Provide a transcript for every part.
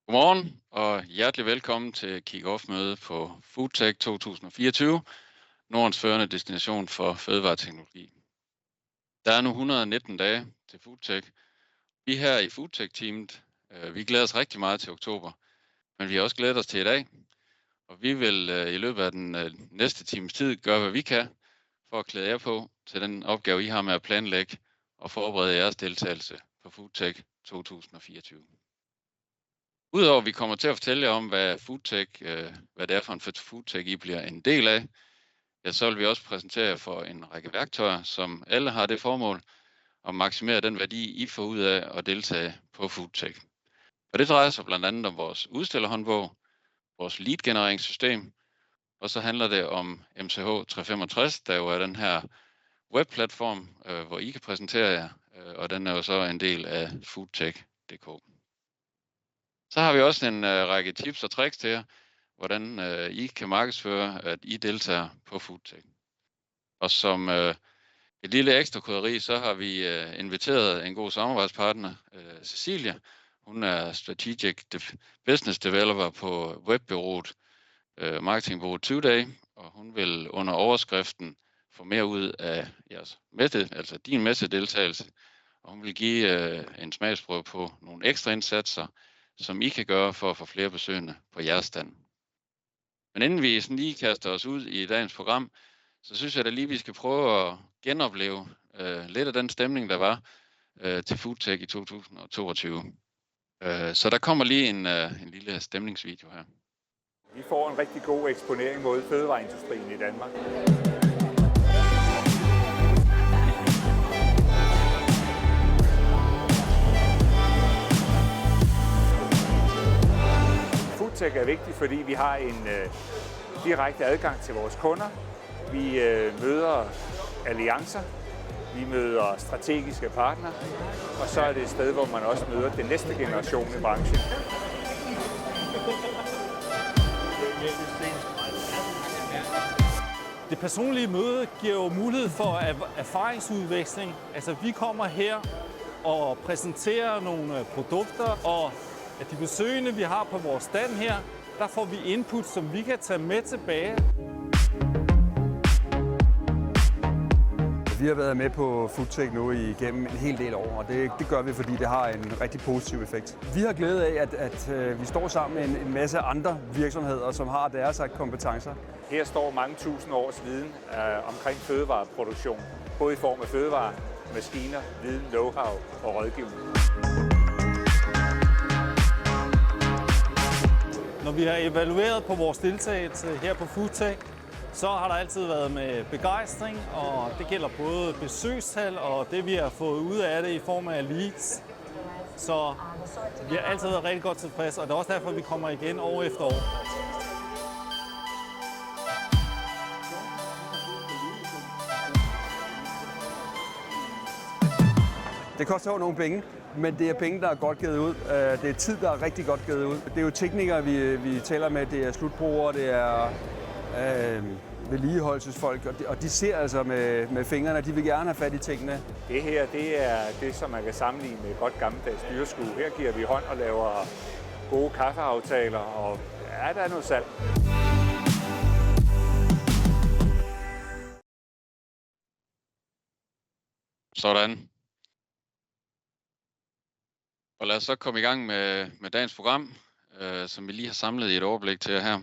Godmorgen og hjertelig velkommen til Kick-Off-møde på Foodtech 2024, Nordens førende destination for fødevareteknologi. Der er nu 119 dage til Foodtech. Vi her i Foodtech-teamet, vi glæder os rigtig meget til oktober, men vi har også glædet os til i dag. Og vi vil i løbet af den næste times tid gøre, hvad vi kan for at klæde jer på til den opgave, I har med at planlægge og forberede jeres deltagelse på Foodtech 2024. Udover at vi kommer til at fortælle jer om, hvad det er for en Foodtech, I bliver en del af, ja, så vil vi også præsentere jer for en række værktøjer, som alle har det formål at maksimere den værdi, I får ud af at deltage på Foodtech. Og det drejer sig blandt andet om vores udstillerhåndbog, vores lead-genereringssystem, og så handler det om MCH 365, der jo er den her webplatform, hvor I kan præsentere jer, og den er jo så en del af foodtech.dk. Så har vi også en række tips og tricks til jer, hvordan I kan markedsføre, at I deltager på Foodtech. Og som et lille ekstra krydderi, så har vi inviteret en god samarbejdspartner, Cecilia. Hun er Strategic Business Developer på webbureauet Marketingbureauet Today, og hun vil under overskriften få mere ud af jeres messe, altså din messedeltagelse, og hun vil give en smagsprøve på nogle ekstra indsatser, som I kan gøre for at få flere besøgende på jeres stand. Men inden vi sådan lige kaster os ud i dagens program, så synes jeg da lige, vi skal prøve at genopleve lidt af den stemning, der var til Foodtech i 2022. Så der kommer lige en lille stemningsvideo her. Vi får en rigtig god eksponering mod fødevareindustrien i Danmark. Foodtech er vigtigt, fordi vi har en direkte adgang til vores kunder. Vi møder alliancer, vi møder strategiske partnere, og så er det et sted, hvor man også møder den næste generation i branchen. Det personlige møde giver jo mulighed for erfaringsudveksling. Altså vi kommer her og præsenterer nogle produkter, og af de besøgende, vi har på vores stand her, der får vi input, som vi kan tage med tilbage. Vi har været med på Foodtech nu igennem en hel del år, og det gør vi, fordi det har en rigtig positiv effekt. Vi har glæde af, at vi står sammen med en masse andre virksomheder, som har deres kompetencer. Her står mange tusind års viden omkring fødevareproduktion, både i form af fødevare, maskiner, viden, know-how og rådgivning. Når vi har evalueret på vores deltagelse her på Foodtech, så har der altid været med begejstring, og det gælder både besøgstal og det, vi har fået ud af det i form af leads. Så vi har altid været rigtig godt tilfredse, og det er også derfor, vi kommer igen år efter år. Det koster jo nogle penge, men det er penge, der er godt givet ud. Det er tid, der er rigtig godt givet ud. Det er jo teknikere, vi taler med, det er slutbrugere, det er vedligeholdelsesfolk, og de ser altså med fingrene, de vil gerne have fat i tingene. Det her, det er det, som man kan sammenligne med et godt gammeldags dyreskue. Her giver vi hånd og laver gode kaffeaftaler, og ja, der er noget salg. Sådan. Og lad os så komme i gang med dagens program, som vi lige har samlet i et overblik til jer her.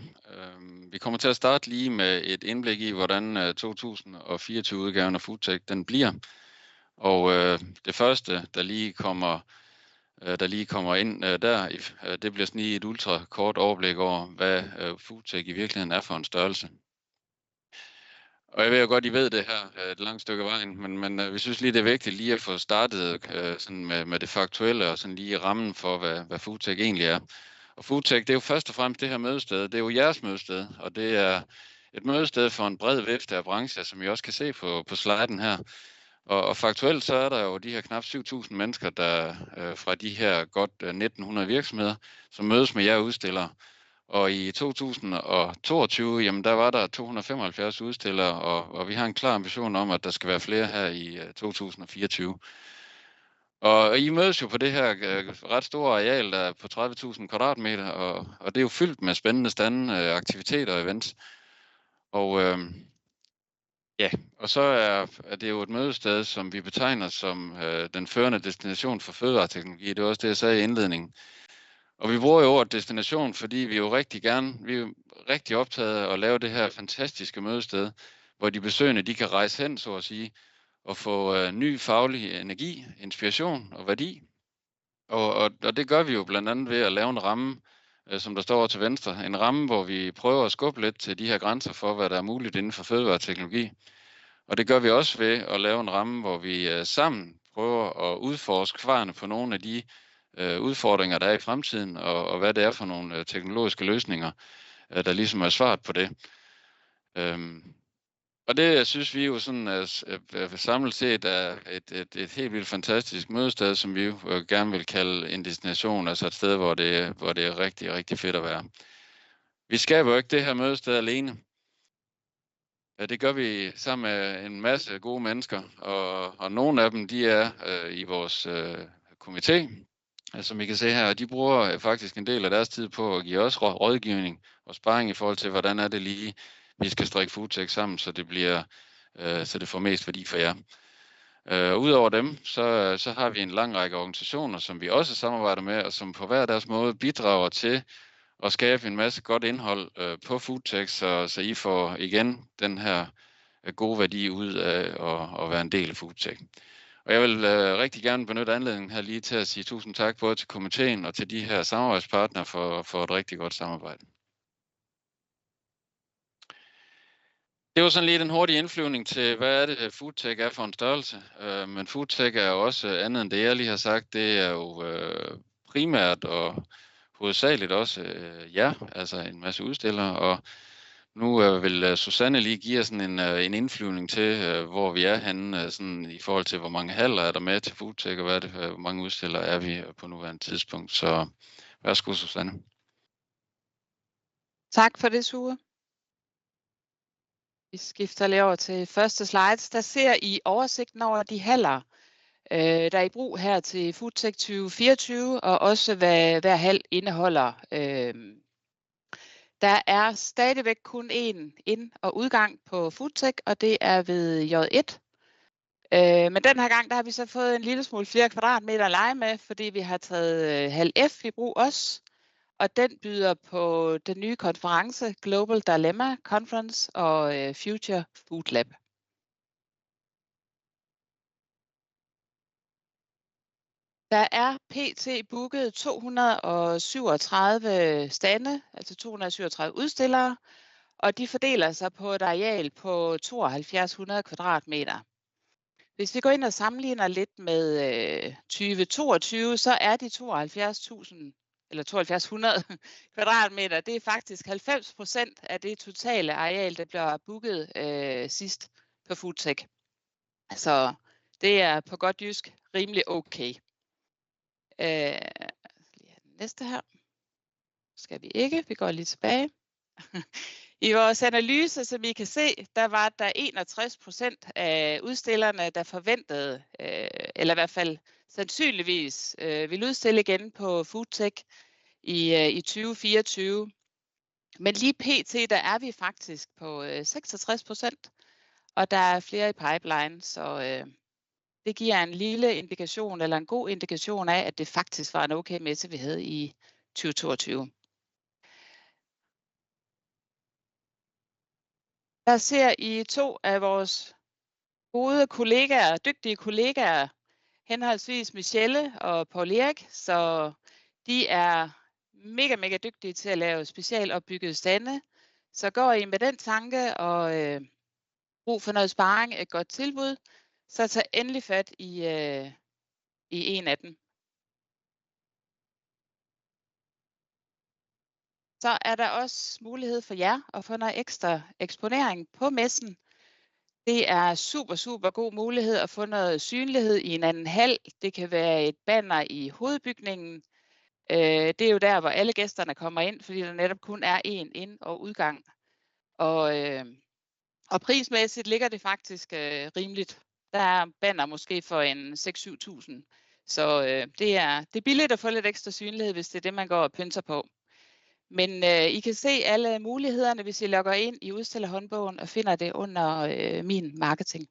Vi kommer til at starte lige med et indblik i, hvordan 2024-udgaven af Foodtech den bliver. Og det første, der lige kommer ind det bliver sådan lige et ultra kort overblik over, hvad Foodtech i virkeligheden er for en størrelse. Og jeg ved jo godt, I ved det her et langt stykke vejen, men vi synes lige, det er vigtigt lige at få startet sådan med det faktuelle og sådan lige rammen for, hvad Foodtech egentlig er. Og Foodtech, det er jo først og fremmest det her mødested. Det er jo jeres mødested, og det er et mødested for en bred vifte af brancher, som I også kan se på sliden her. Og faktuelt så er der jo de her knap 7.000 mennesker, der fra de her godt 1.900 virksomheder, som mødes med jer udstillere. Og i 2022, jamen der var der 275 udstillere, og vi har en klar ambition om, at der skal være flere her i 2024. Og I mødes jo på det her ret store areal, der er på 30.000 kvadratmeter, og det er jo fyldt med spændende stande, aktiviteter og events. Og ja, og så er det jo et mødested, som vi betegner som den førende destination for fødevareteknologi. Det var også det, jeg sagde i indledningen. Og vi bruger jo ordet destination, fordi vi er jo rigtig optaget af at lave det her fantastiske mødested, hvor de besøgende de kan rejse hen, så at sige, og få ny faglig energi, inspiration og værdi. Og det gør vi jo blandt andet ved at lave en ramme, som der står til venstre. En ramme, hvor vi prøver at skubbe lidt til de her grænser for, hvad der er muligt inden for fødevareteknologi. Og det gør vi også ved at lave en ramme, hvor vi sammen prøver at udforske svarene på nogle af de udfordringer, der er i fremtiden, og hvad det er for nogle teknologiske løsninger, der ligesom er svaret på det. Og det synes vi jo sådan samlet set er et helt vildt fantastisk mødested, som vi jo gerne vil kalde en destination, altså et sted, hvor det er rigtig, rigtig fedt at være. Vi skaber jo ikke det her mødested alene. Det gør vi sammen med en masse gode mennesker, og nogle af dem, de er i vores komité, som I kan se her, og de bruger faktisk en del af deres tid på at give os rådgivning og sparring i forhold til, hvordan er det lige, vi skal strikke FoodTech sammen, så det får mest værdi for jer. Udover dem, så har vi en lang række organisationer, som vi også samarbejder med, og som på hver deres måde bidrager til at skabe en masse godt indhold på FoodTech, så I får igen den her gode værdi ud af at være en del af FoodTech. Og jeg vil rigtig gerne benytte anledningen her lige til at sige tusind tak både til komiteen og til de her samarbejdspartnere for et rigtig godt samarbejde. Det var sådan lige den hurtige indflyvning til, hvad er det FoodTech er for en størrelse. Men FoodTech er jo også andet end det, jeg lige har sagt. Det er jo primært og hovedsageligt også jer, altså en masse udstillere. Og nu vil Susanne lige give os sådan en indflyvning til, hvor vi er henne, sådan i forhold til, hvor mange haller er der med til FoodTech, og hvor mange udstillere er vi på nuværende tidspunkt. Så værsgo, Susanne. Tak for det, Sure. Vi skifter lige over til første slide. Der ser I oversigten over de haller, der er i brug her til FoodTech 2024, og også hvad hver hal indeholder. Der er stadigvæk kun én ind- og udgang på FoodTech, og det er ved J1. Men den her gang, der har vi så fået en lille smule flere kvadratmeter at lege med, fordi vi har taget hal F i brug også. Og den byder på den nye konference Global Dilemma Conference og Future Food Lab. Der er pt. Booket 237 stande, altså 237 udstillere, og de fordeler sig på et areal på 7200 kvadratmeter. Hvis vi går ind og sammenligner lidt med 2022, så er de 7200 kvadratmeter, det er faktisk 90% af det totale areal, der bliver booket sidst på FoodTech. Så det er på godt jysk rimelig okay. Næste her. Skal vi ikke, vi går lige tilbage. I vores analyse, som I kan se, der var der 61% af udstillerne, der forventede, eller i hvert fald sandsynligvis, ville udstille igen på FoodTech i 2024. Men lige pt. Der er vi faktisk på 66%, og der er flere i pipeline, så det giver en lille indikation, eller en god indikation af, at det faktisk var en okay messe, vi havde i 2022. Der ser I to af vores gode kollegaer, dygtige kollegaer, henholdsvis Michelle og Paul Erik, så de er mega dygtige til at lave specialopbyggede stande. Så går I med den tanke og brug for noget sparring, et godt tilbud, så tag endelig fat i en af dem. Så er der også mulighed for jer at få noget ekstra eksponering på messen. Det er super god mulighed at få noget synlighed i en anden hal. Det kan være et banner i hovedbygningen. Det er jo der, hvor alle gæsterne kommer ind, fordi der netop kun er én ind- og udgang. Og prismæssigt ligger det faktisk rimeligt. Der er banner måske for en 6-7.000. Så det er billigt at få lidt ekstra synlighed, hvis det er det, man går og pynser på. Men I kan se alle mulighederne, hvis I logger ind i udstillerhåndbogen og finder det under min marketing.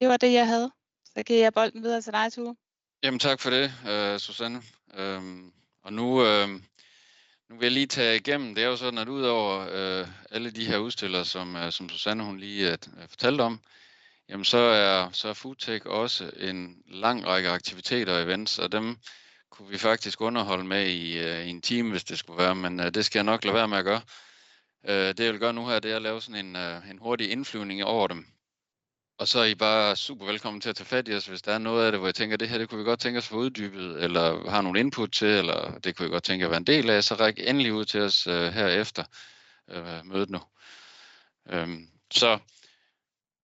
Det var det, jeg havde. Så giver jeg bolden videre til dig, Tue. Jamen tak for det, Susanne. Og nu vil jeg lige tage igennem. Det er jo sådan, at udover alle de her udstillere, som Susanne hun lige fortalte om, jamen så er Foodtech også en lang række aktiviteter og events, og dem kunne vi faktisk underholde med i en time, hvis det skulle være, men det skal jeg nok lade være med at gøre. Det jeg vil gøre nu her, det er at lave sådan en hurtig indflyvning over dem. Og så er I bare super velkommen til at tage fat i os, hvis der er noget af det, hvor jeg tænker, det her det kunne vi godt tænke os at få uddybet, eller har nogle input til, eller det kunne vi godt tænke at være en del af, så ræk endelig ud til os herefter mødet nu. Så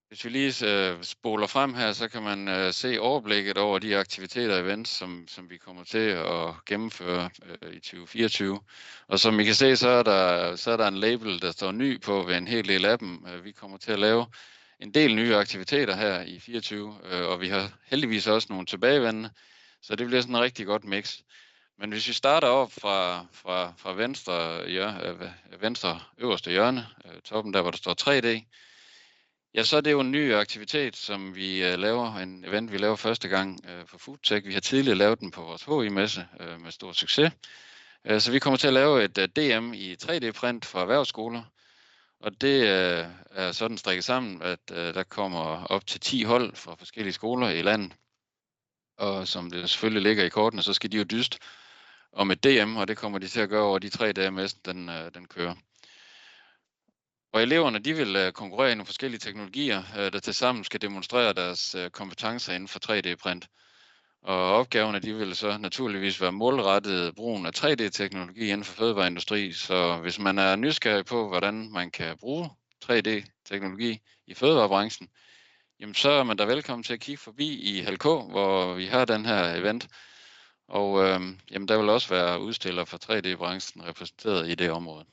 hvis vi lige spoler frem her, så kan man se overblikket over de aktiviteter og events, som vi kommer til at gennemføre i 2024. Og som I kan se, så er der en label, der står ny på ved en hel del af dem. Vi kommer til at lave en del nye aktiviteter her i 24, og vi har heldigvis også nogle tilbagevendende, så det bliver sådan en rigtig godt mix. Men hvis vi starter op fra venstre øverste hjørne, toppen der, hvor der står 3D, ja, så er det jo en ny aktivitet, som vi laver, en event, vi laver første gang på Foodtech. Vi har tidligere lavet den på vores HI-messe med stor succes. Så vi kommer til at lave et DM i 3D-print for erhvervsskoler. Og det er sådan strikket sammen, at der kommer op til 10 hold fra forskellige skoler i landet. Og som det selvfølgelig ligger i kortene, så skal de jo dyste om et DM, og det kommer de til at gøre over de 3 dage, messen den kører. Og eleverne, de vil konkurrere i nogle forskellige teknologier, der tilsammen skal demonstrere deres kompetencer inden for 3D-print. Og opgaverne, de vil så naturligvis være målrettet brugen af 3D-teknologi inden for fødevareindustri. Så hvis man er nysgerrig på, hvordan man kan bruge 3D-teknologi i fødevarebranchen, jamen så er man da velkommen til at kigge forbi i HLK, hvor vi har den her event. Og jamen der vil også være udstillere fra 3D-branchen repræsenteret i det område.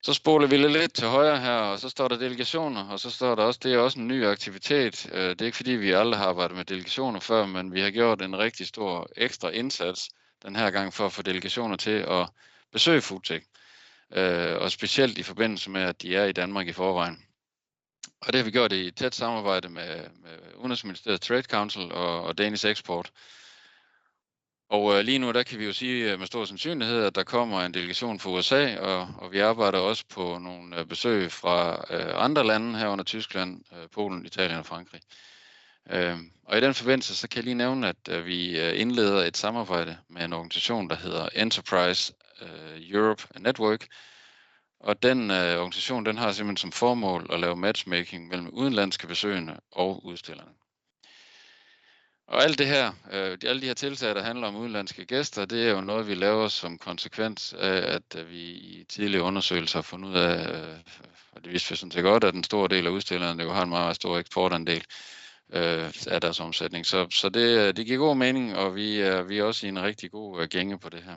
Så spoler vi lidt til højre her, og så står der delegationer, og så står der også, det er også en ny aktivitet. Det er ikke fordi, vi aldrig har arbejdet med delegationer før, men vi har gjort en rigtig stor ekstra indsats den her gang for at få delegationer til at besøge Foodtech. Og specielt i forbindelse med, at de er i Danmark i forvejen. Og det har vi gjort i tæt samarbejde med Udenrigsministeriet Trade Council og Danish Export. Og lige nu, der kan vi jo sige med stor sandsynlighed, at der kommer en delegation fra USA, og vi arbejder også på nogle besøg fra andre lande herunder Tyskland, Polen, Italien og Frankrig. Og i den forbindelse, så kan jeg lige nævne, at vi indleder et samarbejde med en organisation, der hedder Enterprise Europe Network. Og den organisation, den har simpelthen som formål at lave matchmaking mellem udenlandske besøgende og udstillerne. Og alt det her, alle de her tiltag, der handler om udenlandske gæster, det er jo noget, vi laver som konsekvens af, at vi i tidligere undersøgelser har fundet ud af, og det viste vi sådan set godt, at en stor del af udstillerne jo har en meget stor eksportandel af deres omsætning. Så det giver god mening, og vi er også i en rigtig god gænge på det her.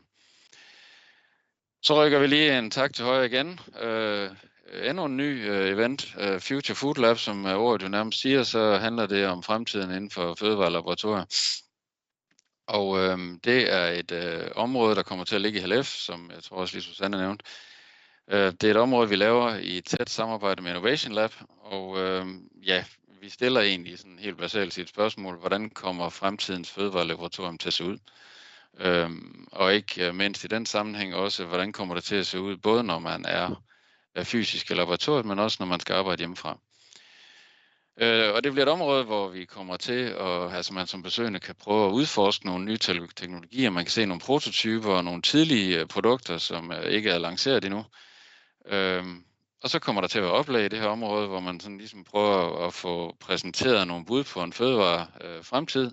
Så rykker vi lige en tak til højre igen. Endnu en ny event, Future Food Lab, som ordet jo nærmest siger, så handler det om fremtiden inden for fødevarelaboratorier. Og det er et område, der kommer til at ligge i HLF, som jeg tror også lige Susanne nævnte. Det er et område, vi laver i et tæt samarbejde med Innovation Lab, og ja, vi stiller egentlig sådan helt basalt et spørgsmål, hvordan kommer fremtidens fødevarelaboratorium til at se ud? Og ikke mindst i den sammenhæng også, hvordan kommer det til at se ud, både når man er fysisk i laboratoriet, men også når man skal arbejde hjemmefra. Og det bliver et område, hvor vi kommer til at, altså man som besøgende kan prøve at udforske nogle nye teknologier. Man kan se nogle prototyper og nogle tidlige produkter, som ikke er lanceret endnu. Og så kommer der til at være oplag i det her område, hvor man sådan ligesom prøver at få præsenteret nogle bud på en fødevare fremtid,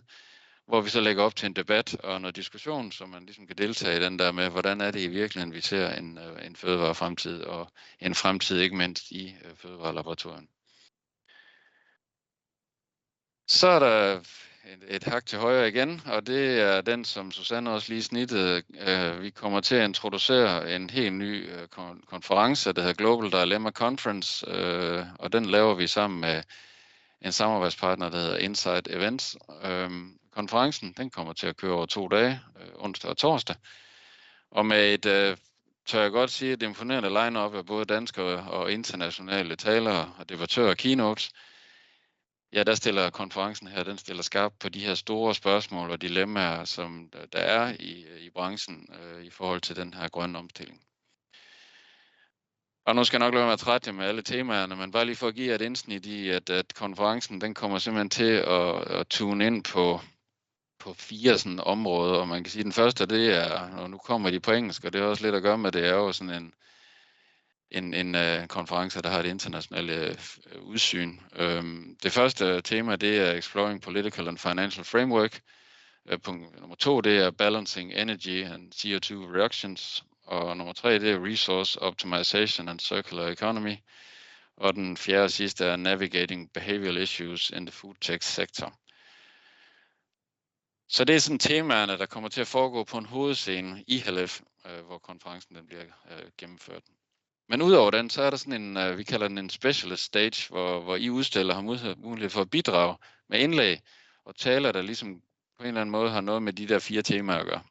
hvor vi så lægger op til en debat og noget diskussion, så man ligesom kan deltage i den der med, hvordan er det i virkeligheden, vi ser en fødevare fremtid, og en fremtid ikke mindst i fødevarelaboratorien. Så er der et hak til højre igen, og det er den, som Susanne også lige snittede. Vi kommer til at introducere en helt ny konference, der hedder Global Dilemma Conference, og den laver vi sammen med en samarbejdspartner, der hedder Insight Events. Konferencen den kommer til at køre over 2 dage, onsdag og torsdag. Og med et, tør jeg godt sige, et imponerende line-up af både danske og internationale talere og debattører og keynotes. Ja, der stiller konferencen her, den stiller skarpt på de her store spørgsmål og dilemmaer, som der er i branchen i forhold til den her grønne omstilling. Og nu skal jeg nok lade være med at trætte jer med alle temaerne, men bare lige for at give jer et indsnit i, at konferencen den kommer simpelthen til at tune ind på 4 sådan områder, og man kan sige, at den første, det er, og nu kommer de på engelsk, og det er også lidt at gøre med, det er jo sådan en konference, der har et internationalt udsyn. Det første tema, det er Exploring Political and Financial Framework. Punkt nummer 2, det er Balancing Energy and CO2 Reductions. Og nummer 3, det er Resource Optimization and Circular Economy. Og den fjerde og sidste er Navigating Behavioral Issues in the Food Tech Sector. Så det er sådan temaerne, der kommer til at foregå på en hovedscene i HLF, hvor konferencen den bliver gennemført. Men udover den, så er der sådan en, vi kalder den en specialist stage, hvor I udstillere har mulighed for at bidrage med indlæg og taler, der ligesom på en eller anden måde har noget med de der 4 temaer at gøre.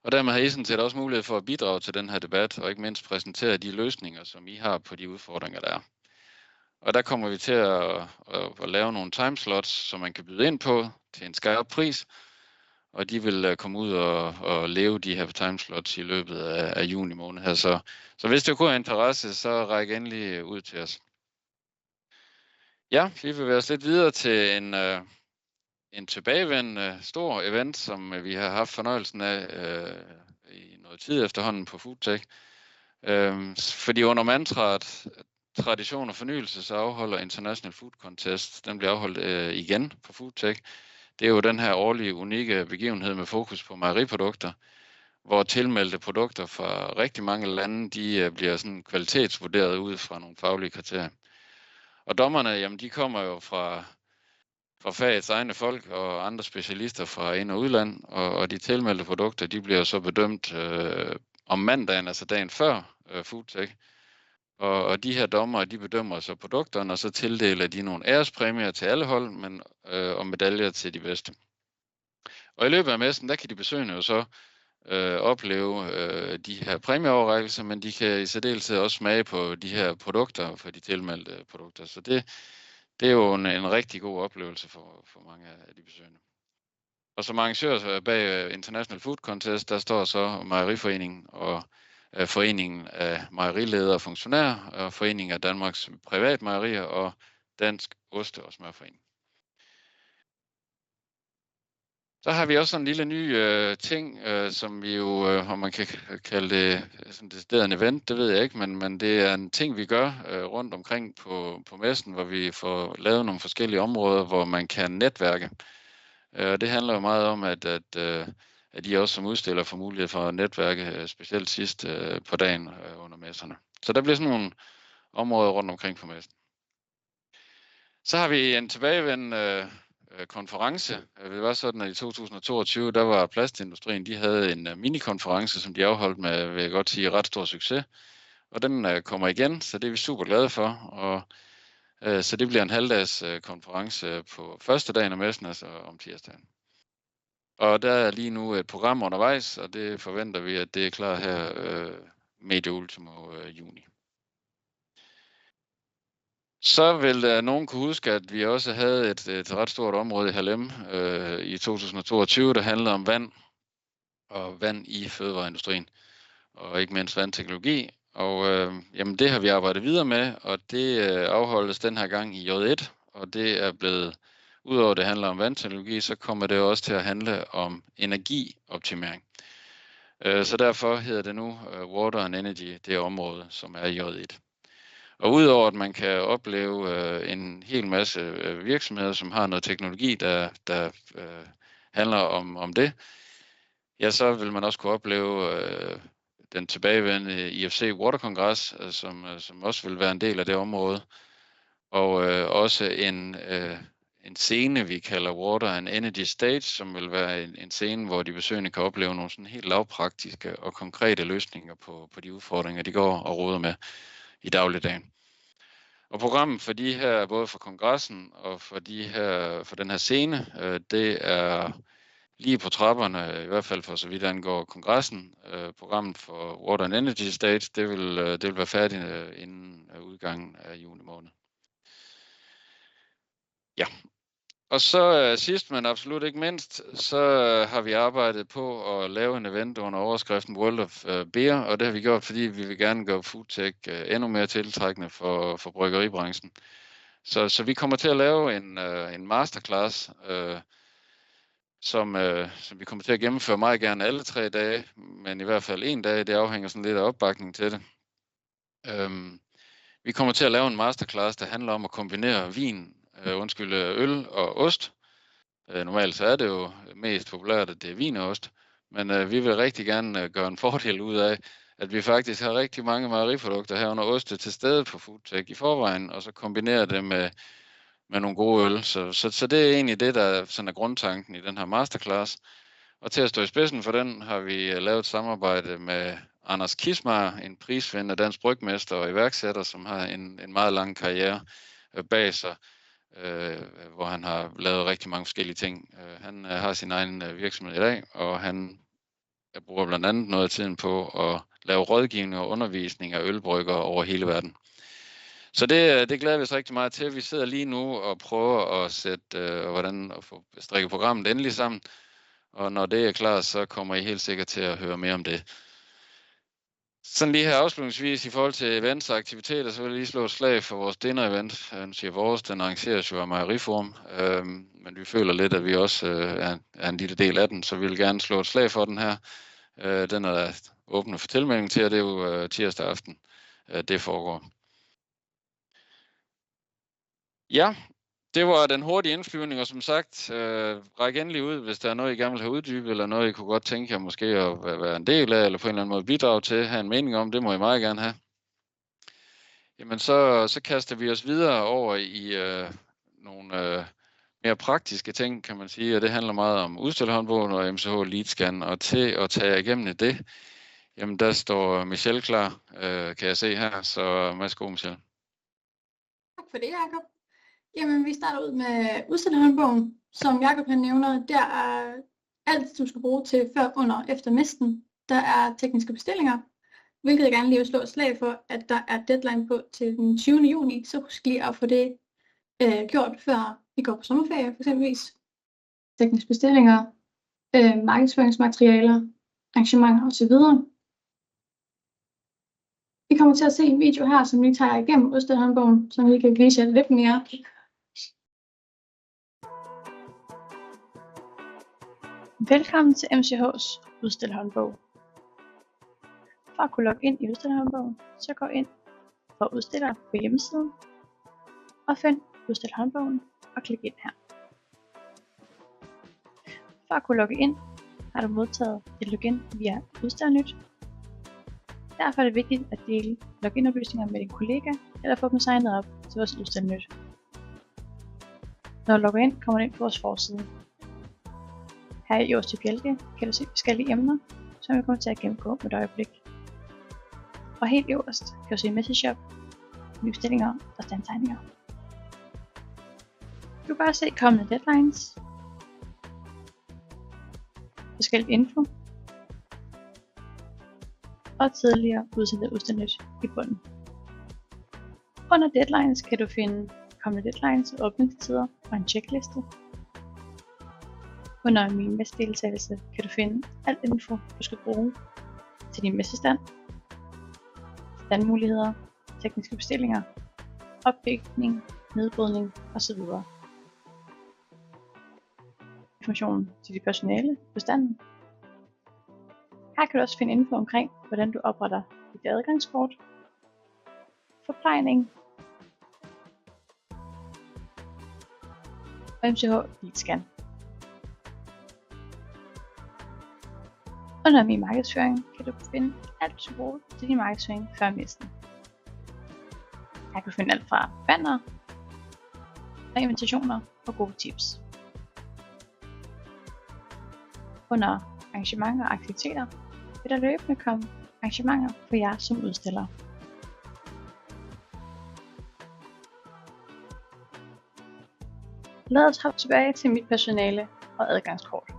Og dermed har I sådan set også mulighed for at bidrage til den her debat, og ikke mindst præsentere de løsninger, som I har på de udfordringer, der er. Og der kommer vi til at lave nogle timeslots, som man kan byde ind på til en skarp pris, og de vil komme ud og leve de her timeslots i løbet af juni måned her. Så hvis det kunne have interesse, så ræk endelig ud til os. Ja, vi vil være lidt videre til en tilbagevendende stor event, som vi har haft fornøjelsen af i noget tid efterhånden på FoodTech. Fordi under mantraet tradition og fornyelse, så afholder International Food Contest, den bliver afholdt igen på FoodTech. Det er jo den her årlige unikke begivenhed med fokus på mejeriprodukter, hvor tilmeldte produkter fra rigtig mange lande, de bliver sådan kvalitetsvurderet ud fra nogle faglige kriterier. Og dommerne, jamen de kommer jo fra fagets egne folk og andre specialister fra ind- og udland, og de tilmeldte produkter, de bliver så bedømt om mandagen, altså dagen før FoodTech. Og de her dommere, de bedømmer så produkterne, og så tildeler de nogle ærespræmier til alle hold, og medaljer til de bedste. Og i løbet af messen, der kan de besøgende jo så opleve de her præmieoverrækkelser, men de kan i særdeleshed også smage på de her produkter for de tilmeldte produkter. Så det er jo en rigtig god oplevelse for mange af de besøgende. Og som arrangør bag International Food Contest, der står så Mejeriforeningen og Foreningen af Mejeriledere og Funktionærer, og Foreningen af Danmarks Privatmejerier og Dansk Oste- og Smørforening. Så har vi også en lille ny ting, som vi jo, om man kan kalde det sådan decideret en event, det ved jeg ikke, men det er en ting, vi gør rundt omkring på messen, hvor vi får lavet nogle forskellige områder, hvor man kan netværke. Det handler jo meget om, at I også som udstiller får mulighed for at netværke, specielt sidst på dagen under messerne. Så der bliver sådan nogle områder rundt omkring på messen. Så har vi en tilbagevendende konference. Det var sådan, at i 2022, der var plastindustrien, de havde en minikonference, som de afholdt med, vil jeg godt sige, ret stor succes. Og den kommer igen, så det er vi super glade for. Og så det bliver en halvdags konference på første dagen af messen, altså om tirsdagen. Og der er lige nu et program undervejs, og det forventer vi, at det er klar her medio ultimo juni. Så vil nogen kunne huske, at vi også havde et ret stort område i HLM i 2022, der handlede om vand og vand i fødevareindustrien, og ikke mindst vandteknologi. Og jamen det har vi arbejdet videre med, og det afholdes den her gang i J1, og det er blevet, udover det handler om vandteknologi, så kommer det også til at handle om energioptimering. Så derfor hedder det nu Water and Energy, det område, som er i J1. Og udover at man kan opleve en hel masse virksomheder, som har noget teknologi, der handler om det, ja, så vil man også kunne opleve den tilbagevendende IFC Water Congress, som også vil være en del af det område. Og også en scene, vi kalder Water and Energy Stage, som vil være en scene, hvor de besøgende kan opleve nogle sådan helt lavpraktiske og konkrete løsninger på de udfordringer, de går og råder med i dagligdagen. Og programmet for de her, både for kongressen og for den her scene, det er lige på trapperne, i hvert fald for så vidt angår kongressen. Programmet for Water and Energy Stage, det vil være færdigt inden udgangen af juni måned. Ja. Og så sidst, men absolut ikke mindst, så har vi arbejdet på at lave en event under overskriften World of Beer, og det har vi gjort, fordi vi vil gerne gøre foodtech endnu mere tiltrækkende for bryggeribranchen. Så vi kommer til at lave en masterclass, som vi kommer til at gennemføre meget gerne alle 3 dage, men i hvert fald 1 dag, det afhænger sådan lidt af opbakningen til det. Vi kommer til at lave en masterclass, der handler om at kombinere øl og ost. Normalt så er det jo mest populært, at det er vin og ost, men vi vil rigtig gerne gøre en fordel ud af, at vi faktisk har rigtig mange mejeriprodukter herunder oste til stede på foodtech i forvejen, og så kombinere det med nogle gode øl. Så det er egentlig det, der sådan er grundtanken i den her masterclass. Og til at stå i spidsen for den, har vi lavet et samarbejde med Anders Kissmeyer, en prisvindende dansk brygmester og iværksætter, som har en meget lang karriere bag sig, hvor han har lavet rigtig mange forskellige ting. Han har sin egen virksomhed i dag, og han bruger blandt andet noget af tiden på at lave rådgivning og undervisning af ølbryggere over hele verden. Så det glæder vi os rigtig meget til. Vi sidder lige nu og prøver at sætte, hvordan at få strikket programmet endelig sammen. Og når det er klar, så kommer I helt sikkert til at høre mere om det. Sådan lige her afslutningsvis i forhold til events og aktiviteter, så vil jeg lige slå et slag for vores dinner-event. Nu siger vores, den arrangeres jo af Mejeriforum, men vi føler lidt, at vi også er en lille del af den, så vi vil gerne slå et slag for den her. Den er åbnet for tilmelding til, og det er jo tirsdag aften, det foregår. Ja, det var den hurtige indflyvning, og som sagt, ræk endelig ud, hvis der er noget, I gerne vil have uddybet, eller noget, I kunne godt tænke jer måske at være en del af, eller på en eller anden måde bidrage til, have en mening om, det må I meget gerne have. Jamen, så kaster vi os videre over i nogle mere praktiske ting, kan man sige, og det handler meget om udstillerhåndbogen og MCH LeadScan, og til at tage igennem det, jamen der står Michelle klar, kan jeg se her, så værsgo Michelle. Tak for det, Jacob. Jamen, vi starter ud med udstillerhåndbogen. Som Jacob han nævner, der er alt, du skal bruge til før, under og efter mesten. Der er tekniske bestillinger, hvilket jeg gerne lige vil slå et slag for, at der er deadline på til den 20. juni. Så husk lige at få det gjort, før I går på sommerferie, for eksempelvis. Tekniske bestillinger, markedsføringsmaterialer, arrangementer osv. Vi kommer til at se en video her, som lige tager igennem udstillerhåndbogen, som vi kan vise jer lidt mere. Velkommen til MCH's udstillerhåndbog. For at kunne logge ind i udstillerhåndbogen, så gå ind på udstiller på hjemmesiden og find udstillerhåndbogen og klik ind her. For at kunne logge ind, har du modtaget et login via Udstillernyt. Derfor er det vigtigt at dele login-oplysninger med din kollega eller få dem signet op til vores Udstillernyt. Når du logger ind, kommer du ind på vores forside. Her i øverste bjælke kan du se forskellige emner, som vi kommer til at gennemgå med et øjeblik. Og helt øverst kan du se Message Shop, nye bestillinger og standtegninger. Du kan bare se kommende deadlines, forskellige info og tidligere udsendte udstillernyt i bunden. Under deadlines kan du finde kommende deadlines, åbningstider og en checkliste. Under min messedeltagelse kan du finde alt info, du skal bruge til din messestand, standmuligheder, tekniske bestillinger, opbygning, nedbrydning osv. Information til de personale på standen. Her kan du også finde info omkring, hvordan du opretter dit adgangskort, forplejning og MCH LeadScan. Under min markedsføring kan du finde alt, du skal bruge til din markedsføring før mesten. Her kan du finde alt fra banner, og invitationer og gode tips. Under arrangementer og aktiviteter vil der løbende komme arrangementer for jer som udstillere. Lad os hoppe tilbage til mit personale og adgangskort.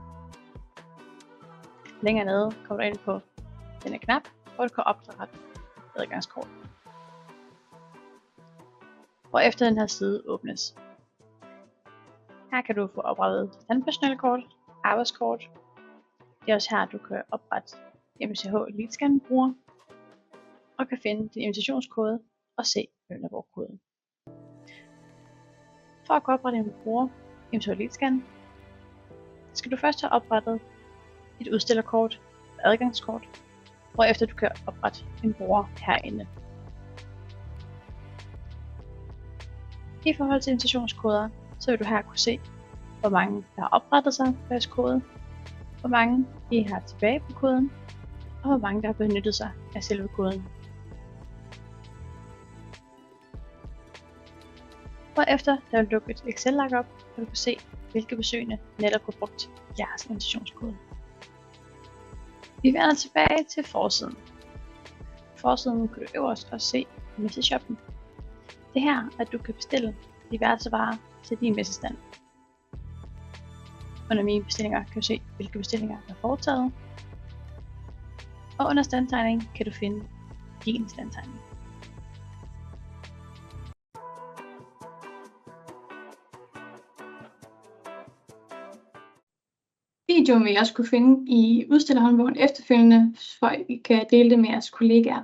Længere nede kommer du ind på denne knap, hvor du kan oprette adgangskort. Hvorefter den her side åbnes. Her kan du få oprettet tandpersonalekort, arbejdskort. Det er også her, du kan oprette MCH Leadscan bruger og kan finde din invitationskode og se lønniveaukoden. For at kunne oprette en bruger MCH Leadscan, skal du først have oprettet et udstillerkort og adgangskort, hvorefter du kan oprette en bruger herinde. I forhold til invitationskoder, så vil du her kunne se, hvor mange der har oprettet sig på jeres kode, hvor mange I har tilbage på koden, og hvor mange der har benyttet sig af selve koden. Hvorefter der vil dukke et Excel-ark op, hvor du kan se, hvilke besøgende netop har brugt jeres invitationskode. Vi vender tilbage til forsiden. Forsiden kan du øverst også se messeshoppen. Det er her, at du kan bestille diverse varer til din messestand. Under mine bestillinger kan du se, hvilke bestillinger der er foretaget. Og under standtegning kan du finde din standtegning. Videoen vil I også kunne finde i udstillerhåndbogen efterfølgende, for I kan dele det med jeres kollegaer.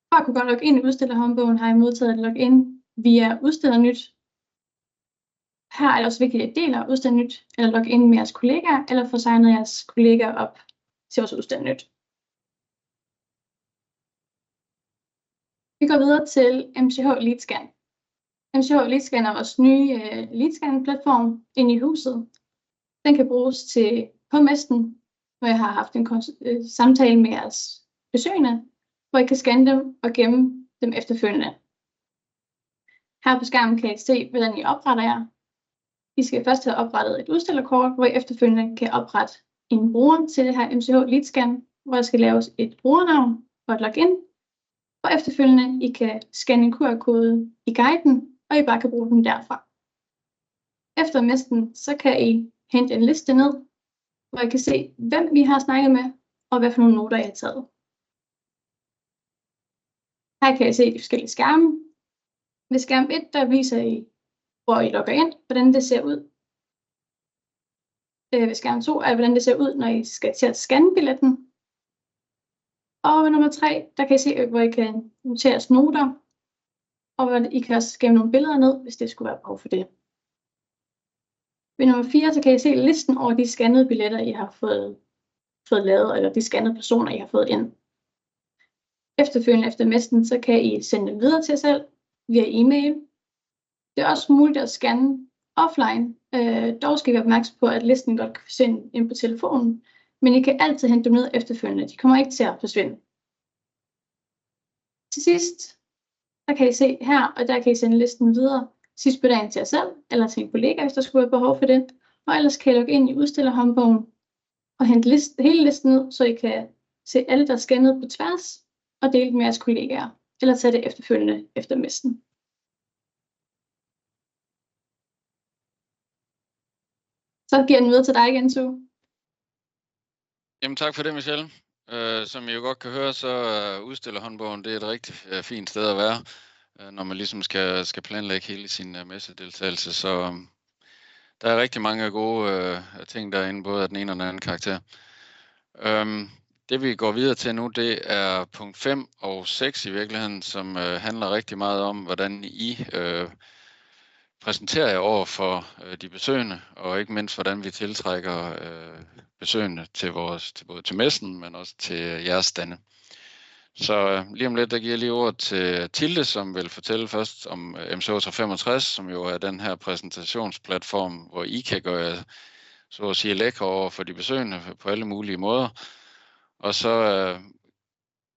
For at kunne godt logge ind i udstillerhåndbogen, har I modtaget et login via Udstillernyt. Her er det også vigtigt, at I deler Udstillernyt, eller logge ind med jeres kollegaer, eller få signet jeres kollegaer op til vores Udstillernyt. Vi går videre til MCH Leadscan. MCH Leadscan er vores nye Leadscan-platform inde i huset. Den kan bruges til på messen, hvor jeg har haft en samtale med jeres besøgende, hvor I kan scanne dem og gemme dem efterfølgende. Her på skærmen kan I se, hvordan I opretter jer. I skal først have oprettet et udstillerkort, hvor I efterfølgende kan oprette en bruger til det her MCH Leadscan, hvor der skal laves et brugernavn og et login, og efterfølgende I kan scanne en QR-kode i guiden, og I bare kan bruge den derfra. Efter messen, så kan I hente en liste ned, hvor I kan se, hvem vi har snakket med, og hvad for nogle noter I har taget. Her kan I se de forskellige skærme. Ved skærm 1, der viser I, hvor I logger ind, hvordan det ser ud. Ved skærm 2 er, hvordan det ser ud, når I skal til at scanne billetten. Og ved nummer 3, der kan I se, hvor I kan notere noter, og hvor I kan også gemme nogle billeder ned, hvis det skulle være behov for det. Ved nummer 4, så kan I se listen over de scannede billetter, I har fået lavet, eller de scannede personer, I har fået ind. Efterfølgende efter messen, så kan I sende dem videre til jer selv via e-mail. Det er også muligt at scanne offline. Dog skal I være opmærksom på, at listen godt kan forsvinde ind på telefonen, men I kan altid hente dem ned efterfølgende. De kommer ikke til at forsvinde. Til sidst, der kan I se her, og der kan I sende listen videre sidst på dagen til jer selv, eller til en kollega, hvis der skulle være behov for det. Og ellers kan I logge ind i udstillerhåndbogen og hente hele listen ned, så I kan se alle, der er scannet på tværs, og dele det med jeres kollegaer, eller tage det efterfølgende efter messen. Så giver jeg den videre til dig igen, Sue. Jamen tak for det, Michelle. Som I jo godt kan høre, så er udstillerhåndbogen det er et rigtig fint sted at være, når man ligesom skal planlægge hele sin messedeltagelse. Så der er rigtig mange gode ting derinde, både af den ene og den anden karakter. Det vi går videre til nu, det er punkt 5 og 6 i virkeligheden, som handler rigtig meget om, hvordan I præsenterer jer over for de besøgende, og ikke mindst hvordan vi tiltrækker besøgende til både til messen, men også til jeres stande. Så lige om lidt, der giver jeg lige ordet til Tilde, som vil fortælle først om MCH 365, som jo er den her præsentationsplatform, hvor I kan gøre så at sige lækre over for de besøgende på alle mulige måder. Og så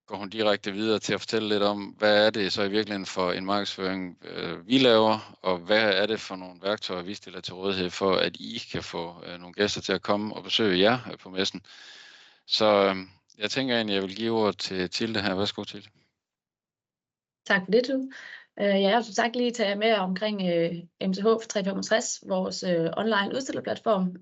går hun direkte videre til at fortælle lidt om, hvad er det så i virkeligheden for en markedsføring, vi laver, og hvad er det for nogle værktøjer, vi stiller til rådighed for, at I kan få nogle gæster til at komme og besøge jer på messen. Så jeg tænker egentlig, jeg vil give ordet til Tilde her. Værsgo, Tilde. Tak for det, du. Jeg har som sagt lige taget med omkring MCH 365, vores online udstillerplatform.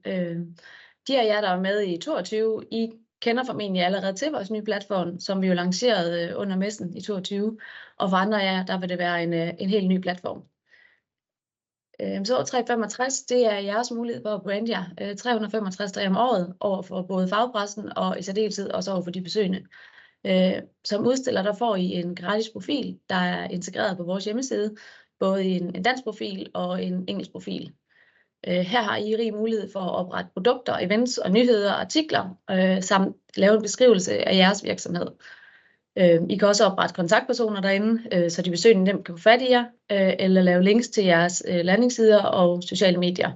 De af jer, der er med i 22, I kender formentlig allerede til vores nye platform, som vi jo lancerede under messen i 22. Og for andre af jer, der vil det være en helt ny platform. MCH 365, det er jeres mulighed for at brande jer 365 dage om året over for både fagpressen og i særdeleshed også over for de besøgende. Som udstiller, der får I en gratis profil, der er integreret på vores hjemmeside, både en dansk profil og en engelsk profil. Her har I rig mulighed for at oprette produkter, events og nyheder og artikler, samt lave en beskrivelse af jeres virksomhed. I kan også oprette kontaktpersoner derinde, så de besøgende nemt kan få fat i jer, eller lave links til jeres landingssider og sociale medier.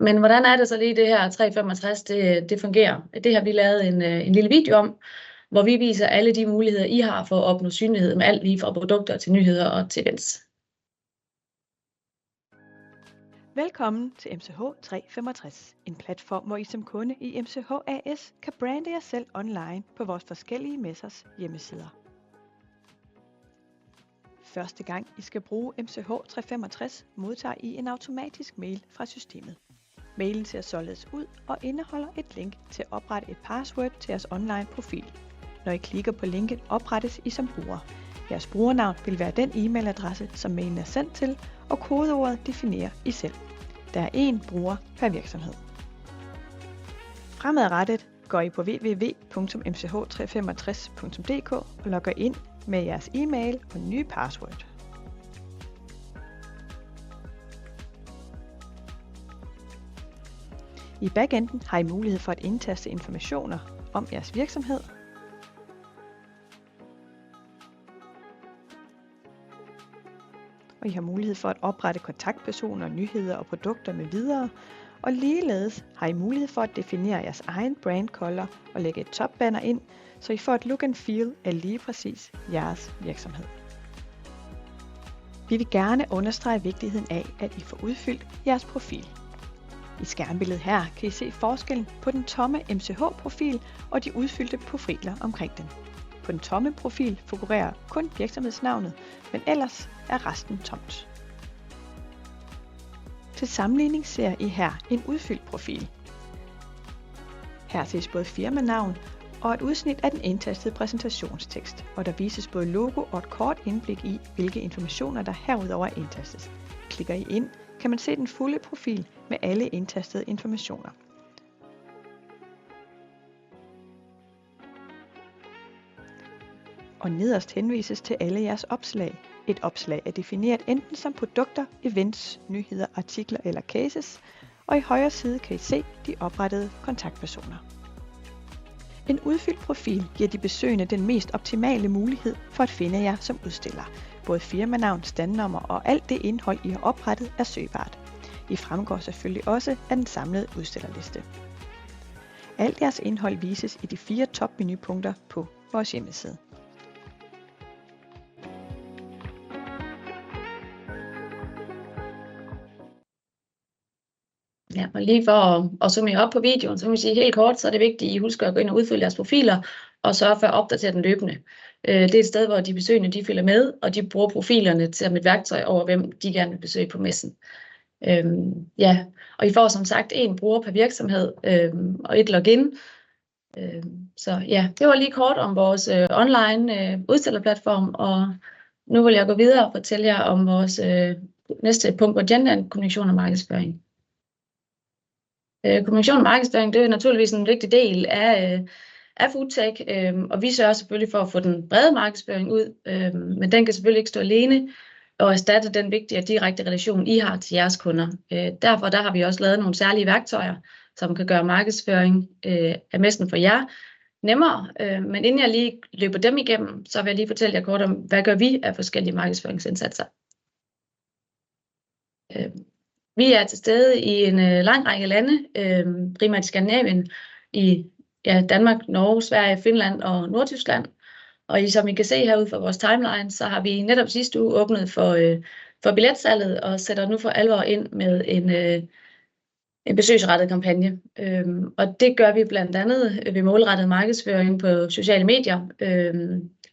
Men hvordan er det så lige det her 365, det fungerer? Det har vi lavet en lille video om, hvor vi viser alle de muligheder, I har for at opnå synlighed med alt lige fra produkter til nyheder og til events. Velkommen til MCH 365, en platform, hvor I som kunde i MCH AS kan brande jer selv online på vores forskellige messers hjemmesider. Første gang I skal bruge MCH 365, modtager I en automatisk mail fra systemet. Mailen ser således ud og indeholder et link til at oprette et password til jeres online profil. Når I klikker på linket, oprettes I som bruger. Jeres brugernavn vil være den e-mailadresse, som mailen er sendt til, og kodeordet definerer I selv. Der er én bruger per virksomhed. Fremadrettet går I på www.mch365.dk og logger ind med jeres e-mail og nye password. I backenden har I mulighed for at indtaste informationer om jeres virksomhed, og I har mulighed for at oprette kontaktpersoner, nyheder og produkter med videre, og ligeledes har I mulighed for at definere jeres egen brand color og lægge et topbanner ind, så I får et look and feel af lige præcis jeres virksomhed. Vi vil gerne understrege vigtigheden af, at I får udfyldt jeres profil. I skærmbilledet her kan I se forskellen på den tomme MCH-profil og de udfyldte profiler omkring den. På den tomme profil figurerer kun virksomhedsnavnet, men ellers er resten tomt. Til sammenligning ser I her en udfyldt profil. Her ses både firmanavn og et udsnit af den indtastede præsentationstekst, og der vises både logo og et kort indblik i, hvilke informationer der herudover indtastes. Klikker I ind, kan man se den fulde profil med alle indtastede informationer. Og nederst henvises til alle jeres opslag. Et opslag er defineret enten som produkter, events, nyheder, artikler eller cases, og i højre side kan I se de oprettede kontaktpersoner. En udfyldt profil giver de besøgende den mest optimale mulighed for at finde jer som udstiller. Både firmanavn, standnummer og alt det indhold, I har oprettet, er søgbart. I fremgår selvfølgelig også af den samlede udstillerliste. Alt jeres indhold vises i de 4 topmenupunkter på vores hjemmeside. Ja, og lige for at summere op på videoen, så kan vi sige helt kort, så er det vigtigt, at I husker at gå ind og udfylde jeres profiler og sørge for at opdatere den løbende. Det er et sted, hvor de besøgende de følger med, og de bruger profilerne som et værktøj over, hvem de gerne vil besøge på messen. Ja, og I får som sagt en bruger per virksomhed og et login. Så ja, det var lige kort om vores online udstillerplatform, og nu vil jeg gå videre og fortælle jer om vores næste punkt på agendaen, kommunikation og markedsføring. Kommunikation og markedsføring, det er naturligvis en vigtig del af Foodtech, og vi sørger selvfølgelig for at få den brede markedsføring ud, men den kan selvfølgelig ikke stå alene og erstatte den vigtige og direkte relation, I har til jeres kunder. Derfor der har vi også lavet nogle særlige værktøjer, som kan gøre markedsføring af messen for jer nemmere, men inden jeg lige løber dem igennem, så vil jeg lige fortælle jer kort om, hvad gør vi af forskellige markedsføringsindsatser. Vi er til stede i en lang række lande, primært i Skandinavien, i Danmark, Norge, Sverige, Finland og Nordtyskland. Og som I kan se herude fra vores timeline, så har vi netop sidste uge åbnet for billetsalget og sætter nu for alvor ind med en besøgsrettet kampagne. Og det gør vi blandt andet ved målrettet markedsføring på sociale medier,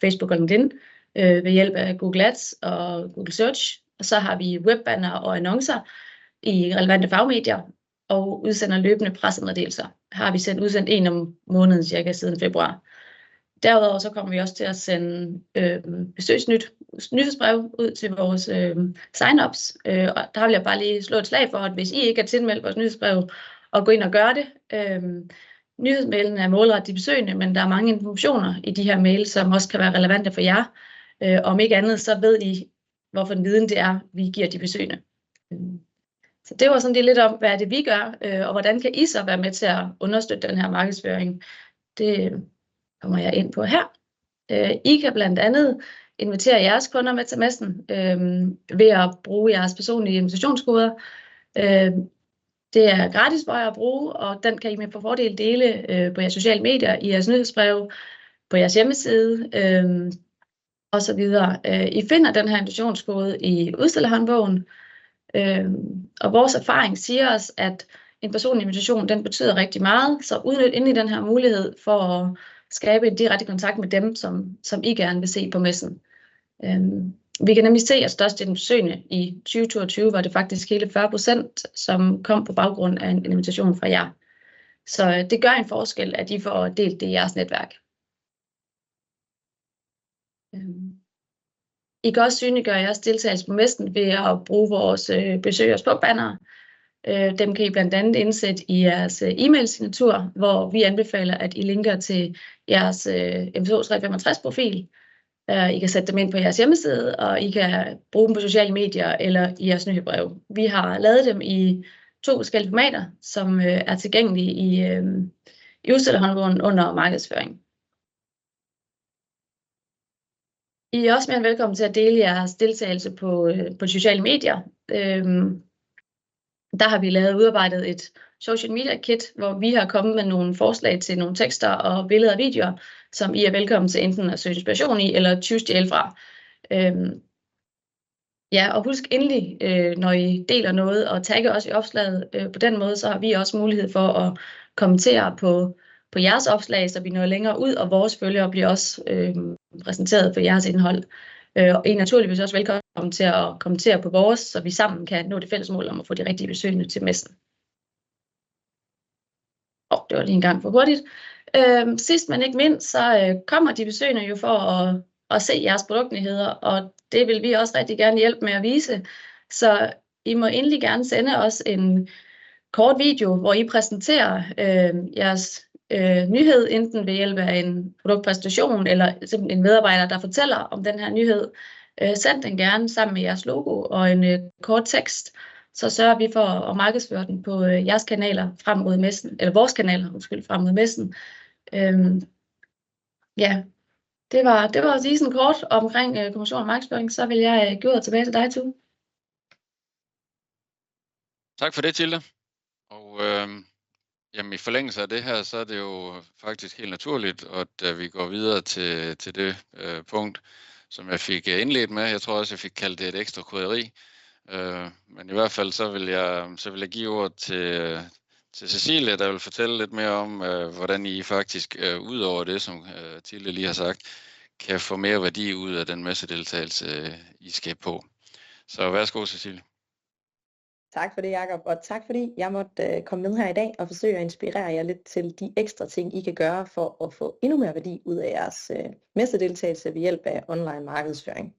Facebook og LinkedIn, ved hjælp af Google Ads og Google Search. Og så har vi webbanner og annoncer i relevante fagmedier og udsender løbende pressemeddelelser. Har vi udsendt en om måneden cirka siden februar. Derudover så kommer vi også til at sende nyhedsbrev ud til vores sign-ups. Og der vil jeg bare lige slå et slag for, at hvis I ikke er tilmeldt vores nyhedsbrev, og gå ind og gøre det. Nyhedsmailen er målrettet de besøgende, men der er mange informationer i de her mails, som også kan være relevante for jer. Om ikke andet, så ved I, hvorfor en viden det er, vi giver de besøgende. Så det var sådan lidt om, hvad det vi gør, og hvordan kan I så være med til at understøtte den her markedsføring. Det kommer jeg ind på her. I kan blandt andet invitere jeres kunder med til messen ved at bruge jeres personlige invitationskoder. Det er gratis for jer at bruge, og den kan I med på fordel dele på jeres sociale medier, i jeres nyhedsbrev, på jeres hjemmeside og så videre. I finder den her invitationskode i udstillerhåndbogen, og vores erfaring siger os, at en personlig invitation, den betyder rigtig meget, så udnyt endelig den her mulighed for at skabe en direkte kontakt med dem, som I gerne vil se på messen. Vi kan nemlig se, at størstedelen besøgende i 2022 var det faktisk hele 40%, som kom på baggrund af en invitation fra jer. Så det gør en forskel, at I får delt det i jeres netværk. I kan også synliggøre jeres deltagelse på messen ved at bruge vores besøgers på bannere. Dem kan I blandt andet indsætte i jeres e-mail-signatur, hvor vi anbefaler, at I linker til jeres MTH 365 profil. I kan sætte dem ind på jeres hjemmeside, og I kan bruge dem på sociale medier eller i jeres nyhedsbrev. Vi har lavet dem i 2 forskellige formater, som er tilgængelige i udstillerhåndbogen under markedsføring. I er også mere end velkommen til at dele jeres deltagelse på sociale medier. Der har vi udarbejdet et social media kit, hvor vi har kommet med nogle forslag til nogle tekster og billeder og videoer, som I er velkommen til enten at søge inspiration i, eller tyve fra. Og husk endelig, når I deler noget, og tagge os i opslaget. På den måde, så har vi også mulighed for at kommentere på jeres opslag, så vi når længere ud, og vores følgere bliver også præsenteret for jeres indhold. Og I er naturligvis også velkommen til at kommentere på vores, så vi sammen kan nå det fælles mål om at få de rigtige besøgende til messen. Det var lige en gang for hurtigt. Sidst men ikke mindst, så kommer de besøgende jo for at se jeres produktnyheder, og det vil vi også rigtig gerne hjælpe med at vise. Så I må endelig gerne sende os en kort video, hvor I præsenterer jeres nyhed, enten ved hjælp af en produktpræsentation eller simpelthen en medarbejder, der fortæller om den her nyhed. Send den gerne sammen med jeres logo og en kort tekst, så sørger vi for at markedsføre den på jeres kanaler frem mod messen, eller vores kanaler, frem mod messen. Det var lige sådan kort omkring kommunikation og markedsføring. Så vil jeg give ordet tilbage til dig, Tue. Tak for det, Tilde. Og i forlængelse af det her, så er det jo faktisk helt naturligt, at da vi går videre til det punkt, som jeg fik indledt med, jeg tror også, jeg fik kaldt det et ekstra krydderi. Men i hvert fald så vil jeg give ordet til Cecilie, der vil fortælle lidt mere om, hvordan I faktisk, ud over det, som Tilde lige har sagt, kan få mere værdi ud af den messedeltagelse, I skal på. Så værsgo, Cecilie. Tak for det, Jakob, og tak fordi jeg måtte komme med her i dag og forsøge at inspirere jer lidt til de ekstra ting, I kan gøre for at få endnu mere værdi ud af jeres messedeltagelse ved hjælp af online markedsføring.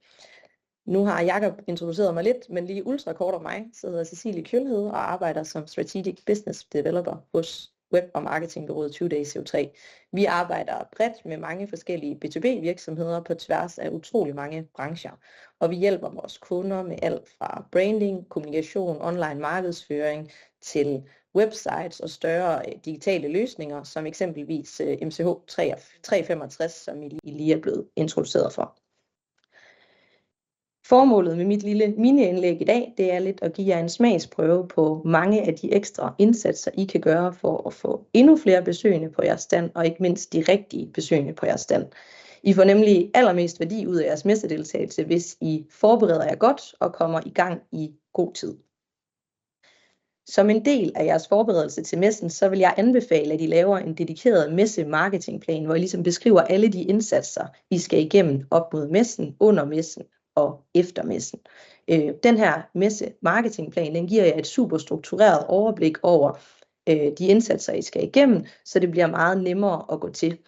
Nu har Jakob introduceret mig lidt, men lige ultra kort om mig, så hedder Cecilie Kjølhede og arbejder som Strategic Business Developer hos web- og marketingbureauet 2 Days CO3. Vi arbejder bredt med mange forskellige B2B virksomheder på tværs af utrolig mange brancher, og vi hjælper vores kunder med alt fra branding, kommunikation, online markedsføring til websites og større digitale løsninger, som eksempelvis MTH 365, som I lige er blevet introduceret for. Formålet med mit lille mini-indlæg i dag, det er lidt at give jer en smagsprøve på mange af de ekstra indsatser, I kan gøre for at få endnu flere besøgende på jeres stand, og ikke mindst de rigtige besøgende på jeres stand. I får nemlig allermest værdi ud af jeres messedeltagelse, hvis I forbereder jer godt og kommer i gang i god tid. Som en del af jeres forberedelse til messen, så vil jeg anbefale, at I laver en dedikeret messe-marketingplan, hvor I ligesom beskriver alle de indsatser, I skal igennem op mod messen, under messen og efter messen. Den her messe-marketingplan, den giver jer et super struktureret overblik over de indsatser, I skal igennem, så det bliver meget nemmere at gå til.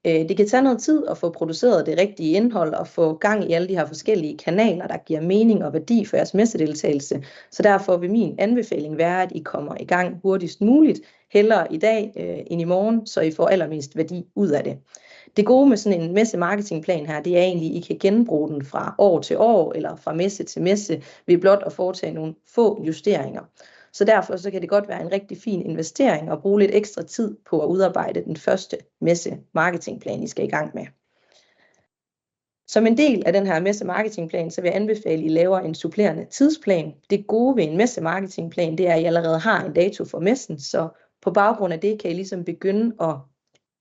Det kan tage noget tid at få produceret det rigtige indhold og få gang i alle de her forskellige kanaler, der giver mening og værdi for jeres messedeltagelse. Så derfor vil min anbefaling være, at I kommer i gang hurtigst muligt, hellere i dag end i morgen, så I får allermest værdi ud af det. Det gode med sådan en messe-marketingplan her, det er egentlig, at I kan genbruge den fra år til år eller fra messe til messe ved blot at foretage nogle få justeringer. Så derfor så kan det godt være en rigtig fin investering at bruge lidt ekstra tid på at udarbejde den første messe-marketingplan, I skal i gang med. Som en del af den her messe-marketingplan, så vil jeg anbefale, at I laver en supplerende tidsplan. Det gode ved en messe-marketingplan, det er, at I allerede har en dato for messen, så på baggrund af det kan I ligesom begynde at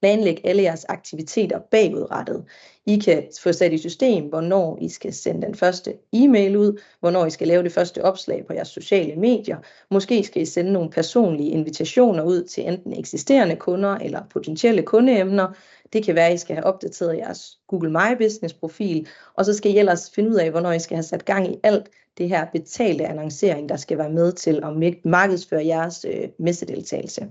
planlægge alle jeres aktiviteter bagudrettet. I kan få sat i system, hvornår I skal sende den første e-mail ud, hvornår I skal lave det første opslag på jeres sociale medier. Måske skal I sende nogle personlige invitationer ud til enten eksisterende kunder eller potentielle kundeemner. Det kan være, at I skal have opdateret jeres Google My Business profil, og så skal I ellers finde ud af, hvornår I skal have sat gang i alt det her betalte annoncering, der skal være med til at markedsføre jeres messedeltagelse.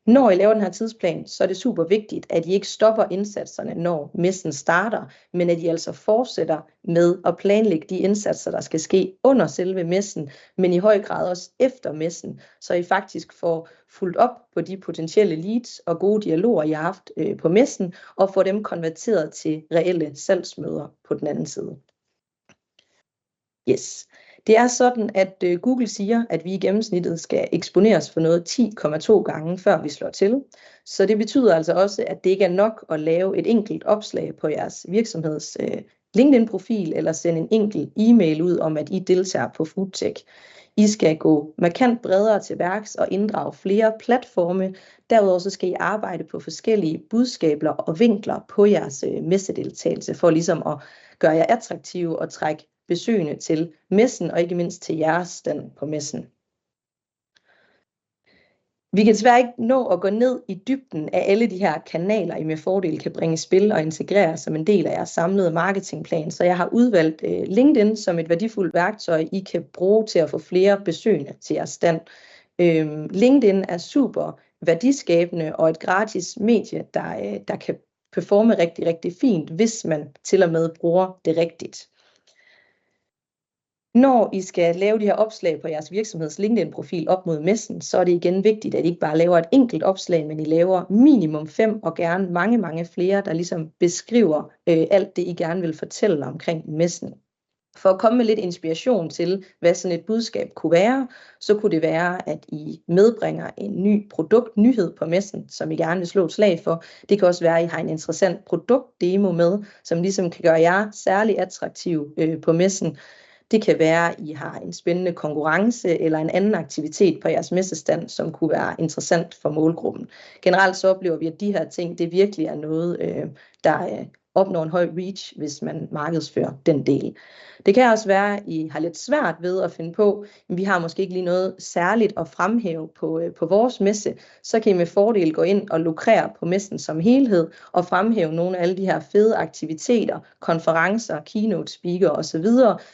Når I laver den her tidsplan, så er det super vigtigt, at I ikke stopper indsatserne, når messen starter, men at I altså fortsætter med at planlægge de indsatser, der skal ske under selve messen, men i høj grad også efter messen, så I faktisk får fulgt op på de potentielle leads og gode dialoger, I har haft på messen, og får dem konverteret til reelle salgsmøder på den anden side. Yes. Det er sådan, at Google siger, at vi i gennemsnittet skal eksponeres for noget 10,2 gange, før vi slår til. Så det betyder altså også, at det ikke er nok at lave et enkelt opslag på jeres virksomheds LinkedIn-profil, eller sende en enkelt e-mail ud om, at I deltager på Foodtech. I skal gå markant bredere til værks og inddrage flere platforme. Derudover så skal I arbejde på forskellige budskaber og vinkler på jeres messedeltagelse, for ligesom at gøre jer attraktive og trække besøgende til messen, og ikke mindst til jeres stand på messen. Vi kan desværre ikke nå at gå ned i dybden af alle de her kanaler, I med fordel kan bringe i spil og integrere som en del af jeres samlede marketingplan. Så jeg har udvalgt LinkedIn som et værdifuldt værktøj, I kan bruge til at få flere besøgende til jeres stand. LinkedIn er super værdiskabende og et gratis medie, der kan performe rigtig, rigtig fint, hvis man til og med bruger det rigtigt. Når I skal lave de her opslag på jeres virksomheds LinkedIn-profil op mod messen, så er det igen vigtigt, at I ikke bare laver et enkelt opslag, men I laver minimum 5 og gerne mange flere, der ligesom beskriver alt det, I gerne vil fortælle omkring messen. For at komme med lidt inspiration til, hvad sådan et budskab kunne være, så kunne det være, at I medbringer en ny produktnyhed på messen, som I gerne vil slå et slag for. Det kan også være, at I har en interessant produktdemo med, som ligesom kan gøre jer særlig attraktiv på messen. Det kan være, at I har en spændende konkurrence eller en anden aktivitet på jeres messestand, som kunne være interessant for målgruppen. Generelt så oplever vi, at de her ting, det virkelig er noget, der opnår en høj reach, hvis man markedsfører den del. Det kan også være, at I har lidt svært ved at finde på, at vi har måske ikke lige noget særligt at fremhæve på vores messe, så kan I med fordel gå ind og lukrere på messen som helhed og fremhæve nogle af alle de her fede aktiviteter, konferencer, keynote speaker osv.,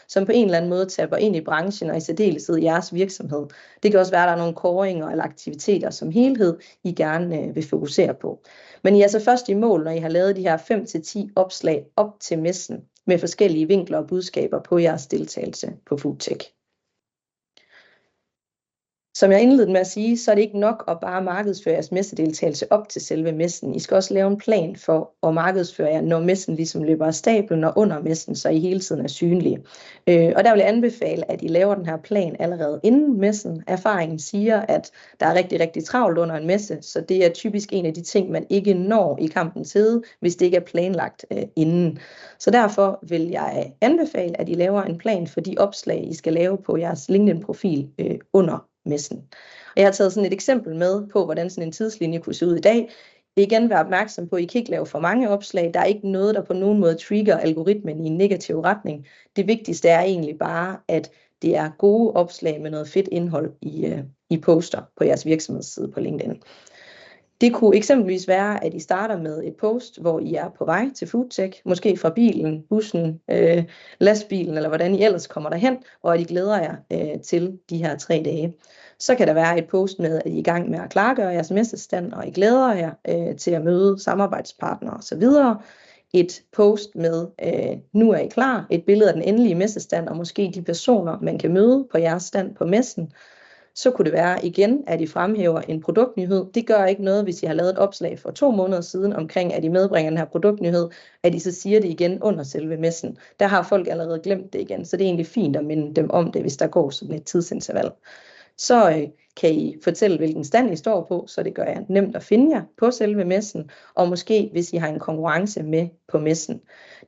som på en eller anden måde tapper ind i branchen og i særdeleshed jeres virksomhed. Det kan også være, at der er nogle kåringer eller aktiviteter som helhed, I gerne vil fokusere på. Men I er så først i mål, når I har lavet de her 5-10 opslag op til messen med forskellige vinkler og budskaber på jeres deltagelse på Foodtech. Som jeg indledte med at sige, så er det ikke nok at bare markedsføre jeres messedeltagelse op til selve messen. I skal også lave en plan for at markedsføre jer, når messen ligesom løber af stablen og under messen, så I hele tiden er synlige. Og der vil jeg anbefale, at I laver den her plan allerede inden messen. Erfaringen siger, at der er rigtig, rigtig travlt under en messe, så det er typisk en af de ting, man ikke når i kampens hede, hvis det ikke er planlagt inden. Så derfor vil jeg anbefale, at I laver en plan for de opslag, I skal lave på jeres LinkedIn-profil under messen. Og jeg har taget sådan et eksempel med på, hvordan sådan en tidslinje kunne se ud i dag. Igen vær opmærksom på, at I kan ikke lave for mange opslag. Der er ikke noget, der på nogen måde trigger algoritmen i en negativ retning. Det vigtigste er egentlig bare, at det er gode opslag med noget fedt indhold i poster på jeres virksomhedsside på LinkedIn. Det kunne eksempelvis være, at I starter med et post, hvor I er på vej til Foodtech, måske fra bilen, bussen, lastbilen, eller hvordan I ellers kommer derhen, og at I glæder jer til de her 3 dage. Så kan der være et post med, at I er i gang med at klargøre jeres messestand, og I glæder jer til at møde samarbejdspartnere osv. Et post med, nu er I klar, et billede af den endelige messestand, og måske de personer, man kan møde på jeres stand på messen. Så kunne det være igen, at I fremhæver en produktnyhed. Det gør ikke noget, hvis I har lavet et opslag for 2 måneder siden omkring, at I medbringer den her produktnyhed, at I så siger det igen under selve messen. Der har folk allerede glemt det igen, så det er egentlig fint at minde dem om det, hvis der går sådan et tidsinterval. Så kan I fortælle, hvilken stand I står på, så det gør jer nemt at finde jer på selve messen, og måske hvis I har en konkurrence med på messen.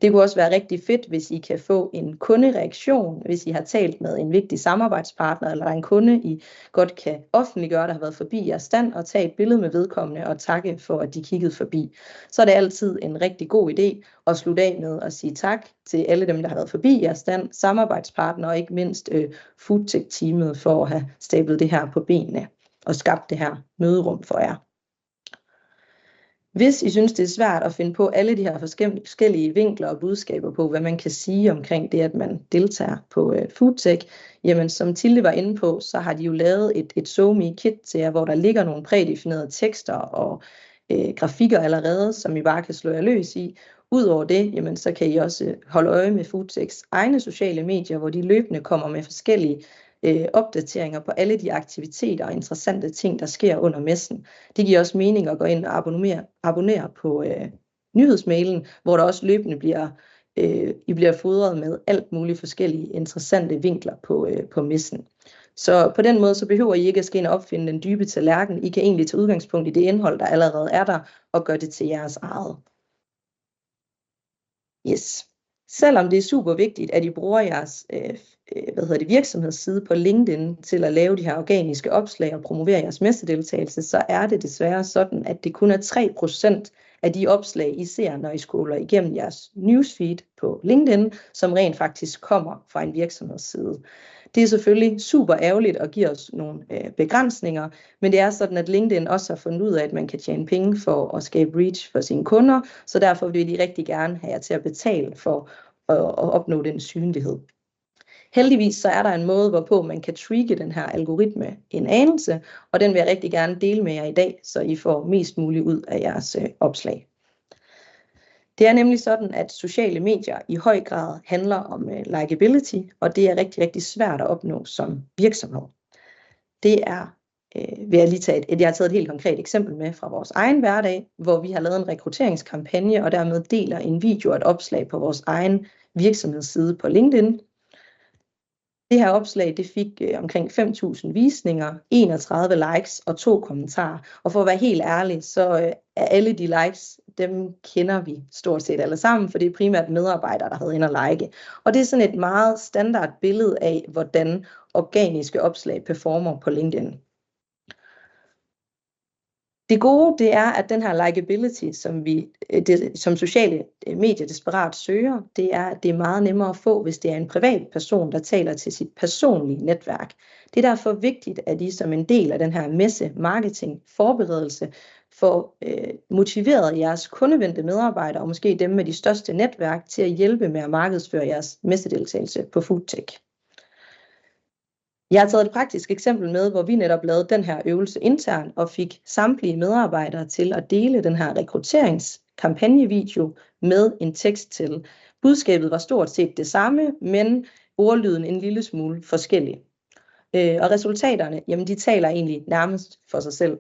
Det kunne også være rigtig fedt, hvis I kan få en kundereaktion, hvis I har talt med en vigtig samarbejdspartner, eller der er en kunde, I godt kan offentliggøre, der har været forbi jeres stand, og tage et billede med vedkommende og takke for, at de kiggede forbi. Så er det altid en rigtig god idé at slutte af med at sige tak til alle dem, der har været forbi jeres stand, samarbejdspartner og ikke mindst Foodtech-teamet for at have stablet det her på benene og skabt det her møderum for jer. Hvis I synes, det er svært at finde på alle de her forskellige vinkler og budskaber på, hvad man kan sige omkring det, at man deltager på Foodtech, jamen som Tilde var inde på, så har de jo lavet et SoMe-kit til jer, hvor der ligger nogle prædefinerede tekster og grafikker allerede, som I bare kan slå jer løs i. Udover det, jamen, så kan I også holde øje med Foodtechs egne sociale medier, hvor de løbende kommer med forskellige opdateringer på alle de aktiviteter og interessante ting, der sker under messen. Det giver også mening at gå ind og abonnere på nyhedsmailen, hvor der også løbende I bliver fodret med alt muligt forskellige interessante vinkler på messen. Så på den måde så behøver I ikke at skal ind og opfinde den dybe tallerken. I kan egentlig tage udgangspunkt i det indhold, der allerede er der, og gøre det til jeres eget. Yes. Selvom det er super vigtigt, at I bruger jeres virksomhedsside på LinkedIn til at lave de her organiske opslag og promovere jeres messedeltagelse, så er det desværre sådan, at det kun er 3% af de opslag, I ser, når I scroller igennem jeres newsfeed på LinkedIn, som rent faktisk kommer fra en virksomhedsside. Det er selvfølgelig super ærgerligt og giver os nogle begrænsninger, men det er sådan, at LinkedIn også har fundet ud af, at man kan tjene penge for at skabe reach for sine kunder, så derfor vil de rigtig gerne have jer til at betale for at opnå den synlighed. Heldigvis så er der en måde, hvorpå man kan tweake den her algoritme en anelse, og den vil jeg rigtig gerne dele med jer i dag, så I får mest muligt ud af jeres opslag. Det er nemlig sådan, at sociale medier i høj grad handler om likability, og det er rigtig, rigtig svært at opnå som virksomhed. Det er, jeg har taget et helt konkret eksempel med fra vores egen hverdag, hvor vi har lavet en rekrutteringskampagne, og dermed deler en video og et opslag på vores egen virksomhedsside på LinkedIn. Det her opslag det fik omkring 5.000 visninger, 31 likes og 2 kommentarer. Og for at være helt ærlig, så er alle de likes, dem kender vi stort set alle sammen, for det er primært medarbejdere, der havde ind og like. Og det er sådan et meget standard billede af, hvordan organiske opslag performer på LinkedIn. Det gode, det er, at den her likability, som sociale medier desperat søger, det er meget nemmere at få, hvis det er en privat person, der taler til sit personlige netværk. Det er derfor vigtigt, at I som en del af den her messe-marketing-forberedelse får motiveret jeres kundevendte medarbejdere, og måske dem med de største netværk, til at hjælpe med at markedsføre jeres messedeltagelse på Foodtech. Jeg har taget et praktisk eksempel med, hvor vi netop lavede den her øvelse internt og fik samtlige medarbejdere til at dele den her rekrutteringskampagnevideo med en tekst til. Budskabet var stort set det samme, men ordlyden en lille smule forskellig. Og resultaterne, jamen de taler egentlig nærmest for sig selv.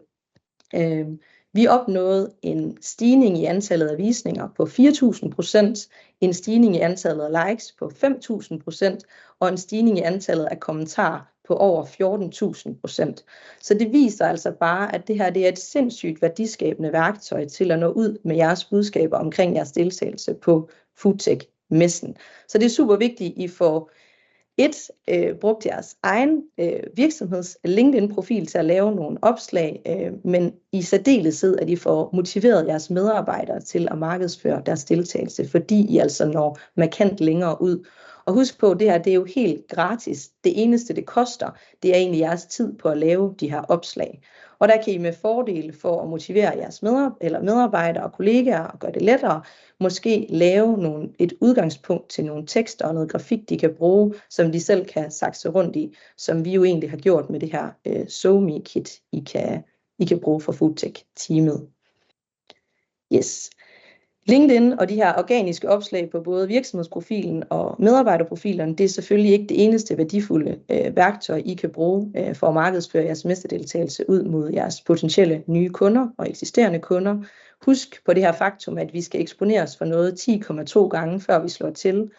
Vi opnåede en stigning i antallet af visninger på 4.000%, en stigning i antallet af likes på 5.000% og en stigning i antallet af kommentarer på over 14.000%. Så det viser altså bare, at det her det er et sindssygt værdiskabende værktøj til at nå ud med jeres budskaber omkring jeres deltagelse på Foodtech-messen. Så det er super vigtigt, at I får brugt jeres egen virksomheds LinkedIn-profil til at lave nogle opslag, men i særdeleshed, at I får motiveret jeres medarbejdere til at markedsføre deres deltagelse, fordi I altså når markant længere ud. Og husk på, det her det er jo helt gratis. Det eneste, det koster, det er egentlig jeres tid på at lave de her opslag. Og der kan I med fordel for at motivere jeres medarbejdere og kollegaer og gøre det lettere, måske lave et udgangspunkt til nogle tekster og noget grafik, de kan bruge, som de selv kan sakse rundt i, som vi jo egentlig har gjort med det her SoMe-kit, I kan bruge for Foodtech-teamet. Yes. LinkedIn og de her organiske opslag på både virksomhedsprofilen og medarbejderprofilerne, det er selvfølgelig ikke det eneste værdifulde værktøj, I kan bruge for at markedsføre jeres mesterdeltagelse ud mod jeres potentielle nye kunder og eksisterende kunder. Husk på det her faktum, at vi skal eksponeres for noget 10,2 gange, før vi slår til.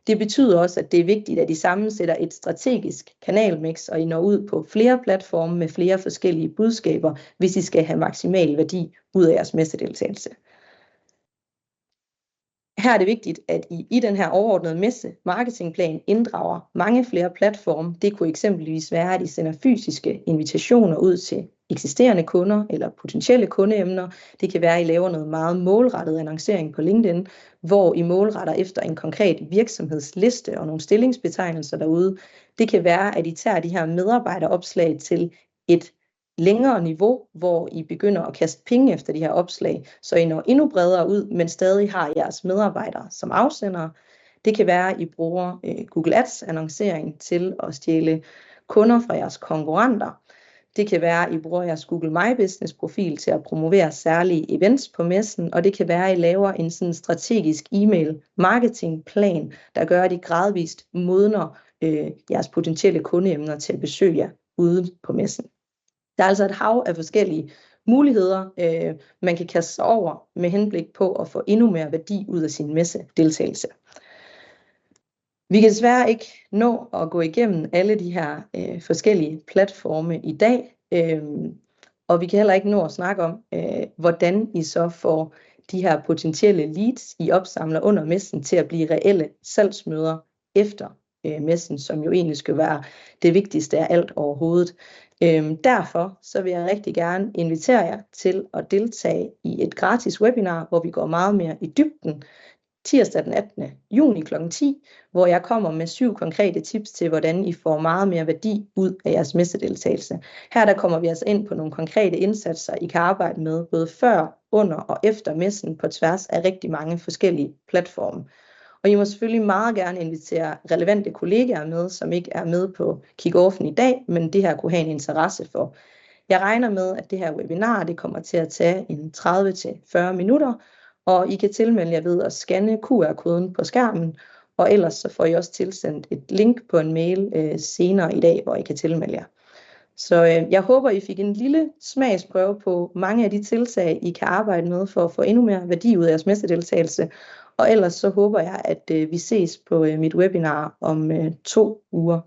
Det betyder også, at det er vigtigt, at I sammensætter et strategisk kanalmix, og I når ud på flere platforme med flere forskellige budskaber, hvis I skal have maksimal værdi ud af jeres mesterdeltagelse. Her er det vigtigt, at I i den her overordnede marketingplan inddrager mange flere platforme. Det kunne eksempelvis være, at I sender fysiske invitationer ud til eksisterende kunder eller potentielle kundeemner. Det kan være, at I laver noget meget målrettet annoncering på LinkedIn, hvor I målretter efter en konkret virksomhedsliste og nogle stillingsbetegnelser derude. Det kan være, at I tager de her medarbejderopslag til et længere niveau, hvor I begynder at kaste penge efter de her opslag, så I når endnu bredere ud, men stadig har jeres medarbejdere som afsendere. Det kan være, at I bruger Google Ads annoncering til at stjæle kunder fra jeres konkurrenter. Det kan være, at I bruger jeres Google My Business profil til at promovere særlige events på messen, og det kan være, at I laver en sådan strategisk e-mail marketingplan, der gør, at I gradvist modner jeres potentielle kundeemner til at besøge jer ude på messen. Der er altså et hav af forskellige muligheder, man kan kaste sig over med henblik på at få endnu mere værdi ud af sin messedeltagelse. Vi kan desværre ikke nå at gå igennem alle de her forskellige platforme i dag, og vi kan heller ikke nå at snakke om, hvordan I så får de her potentielle leads, I opsamler under messen, til at blive reelle salgsmøder efter messen, som jo egentlig skal være det vigtigste af alt overhovedet. Derfor så vil jeg rigtig gerne invitere jer til at deltage i et gratis webinar, hvor vi går meget mere i dybden, tirsdag den 18. juni kl. 10, hvor jeg kommer med 7 konkrete tips til, hvordan I får meget mere værdi ud af jeres mesterdeltagelse. Her der kommer vi altså ind på nogle konkrete indsatser, I kan arbejde med, både før, under og efter messen på tværs af rigtig mange forskellige platforme. Og I må selvfølgelig meget gerne invitere relevante kollegaer med, som ikke er med på kick-offen i dag, men det her kunne have en interesse for. Jeg regner med, at det her webinar det kommer til at tage en 30-40 minutter, og I kan tilmelde jer ved at scanne QR-koden på skærmen, og ellers så får I også tilsendt et link på en mail senere i dag, hvor I kan tilmelde jer. Så jeg håber, I fik en lille smagsprøve på mange af de tiltag, I kan arbejde med for at få endnu mere værdi ud af jeres mesterdeltagelse. Og ellers så håber jeg, at vi ses på mit webinar om 2 uger.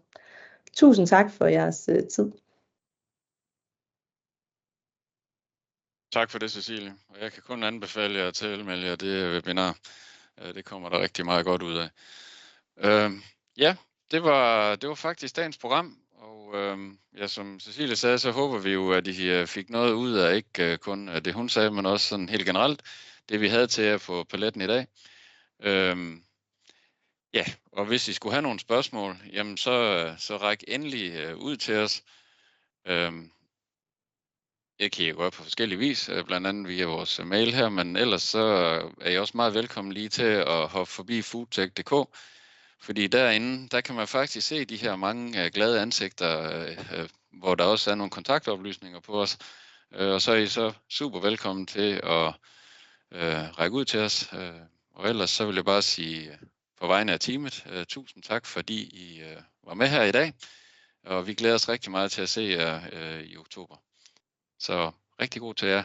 Tusind tak for jeres tid. Tak for det, Cecilie. Og jeg kan kun anbefale jer at tilmelde jer det webinar. Det kommer der rigtig meget godt ud af. Ja, det var faktisk dagens program. Og ja, som Cecilie sagde, så håber vi jo, at I fik noget ud af ikke kun det, hun sagde, men også sådan helt generelt det, vi havde til jer på paletten i dag. Ja, og hvis I skulle have nogle spørgsmål, jamen så ræk endelig ud til os. Jeg kan I gøre på forskellige vis, blandt andet via vores mail her, men ellers så er I også meget velkommen lige til at hoppe forbi foodtech.dk, fordi derinde, der kan man faktisk se de her mange glade ansigter, hvor der også er nogle kontaktoplysninger på os, og så er I så super velkommen til at række ud til os. Og ellers så vil jeg bare sige på vegne af teamet, tusind tak, fordi I var med her i dag. Og vi glæder os rigtig meget til at se jer i oktober. Så rigtig god til jer.